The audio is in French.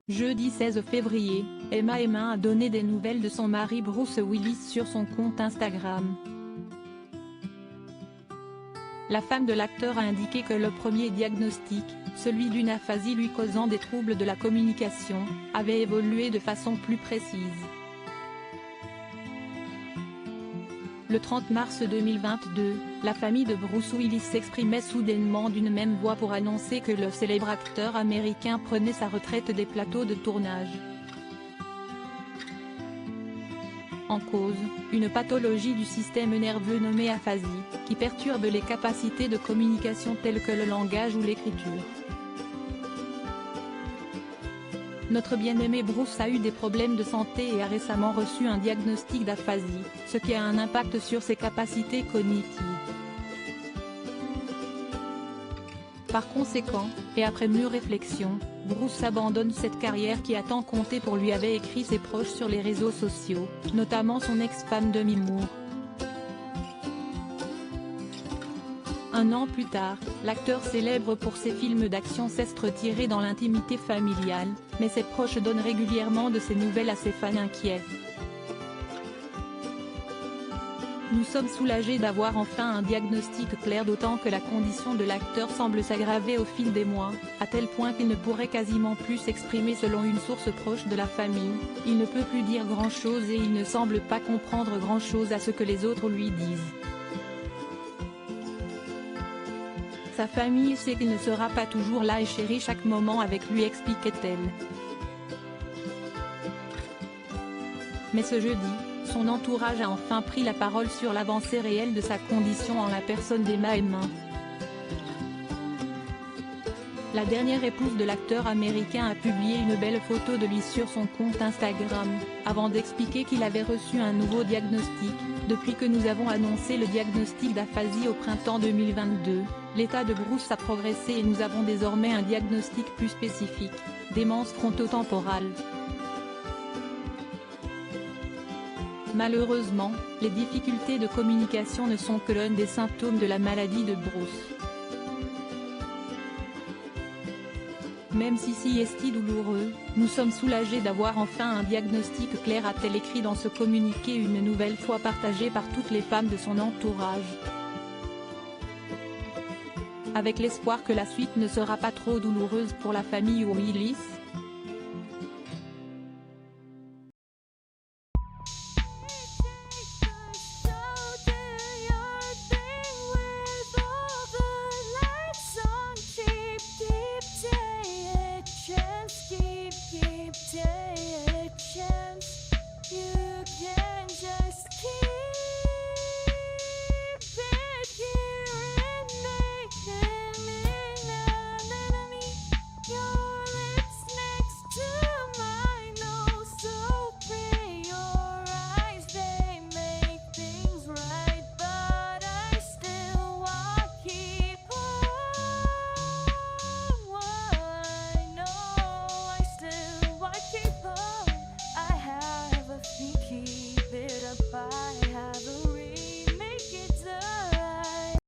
Jeudi 16 février, Emma a donné des nouvelles de son mari Bruce Willis sur son compte Instagram. La femme de l'acteur a indiqué que le premier diagnostic, celui d'une aphasie lui causant des troubles de la communication, avait évolué de façon plus précise. Le 30 mars 2022, la famille de Bruce Willis s'exprimait soudainement d'une même voix pour annoncer que le célèbre acteur américain prenait sa retraite des plateaux de tournage. En cause, une pathologie du système nerveux nommée aphasie, qui perturbe les capacités de communication telles que le langage ou l'écriture. Notre bien-aimé Bruce a eu des problèmes de santé et a récemment reçu un diagnostic d'aphasie, ce qui a un impact sur ses capacités cognitives. Par conséquent, et après mûre réflexion, Bruce abandonne cette carrière qui a tant compté pour lui, avaient écrit ses proches sur les réseaux sociaux, notamment son ex-femme Demi Moore. Un an plus tard, l'acteur célèbre pour ses films d'action s'est retiré dans l'intimité familiale, mais ses proches donnent régulièrement de ses nouvelles à ses fans inquiets. Nous sommes soulagés d'avoir enfin un diagnostic clair, d'autant que la condition de l'acteur semble s'aggraver au fil des mois, à tel point qu'il ne pourrait quasiment plus s'exprimer. Selon une source proche de la famille, il ne peut plus dire grand-chose et il ne semble pas comprendre grand-chose à ce que les autres lui disent. Sa famille sait qu'il ne sera pas toujours là et chérit chaque moment avec lui, expliquait-elle. Mais ce jeudi, son entourage a enfin pris la parole sur l'avancée réelle de sa condition en la personne d'Emma. La dernière épouse de l'acteur américain a publié une belle photo de lui sur son compte Instagram, avant d'expliquer qu'il avait reçu un nouveau diagnostic. Depuis que nous avons annoncé le diagnostic d'aphasie au printemps 2022, l'état de Bruce a progressé et nous avons désormais un diagnostic plus spécifique, démence frontotemporale. Malheureusement, les difficultés de communication ne sont que l'un des symptômes de la maladie de Bruce. Même si est douloureux, nous sommes soulagés d'avoir enfin un diagnostic clair, a-t-elle écrit dans ce communiqué, une nouvelle fois partagé par toutes les femmes de son entourage. Avec l'espoir que la suite ne sera pas trop douloureuse pour la famille Willis.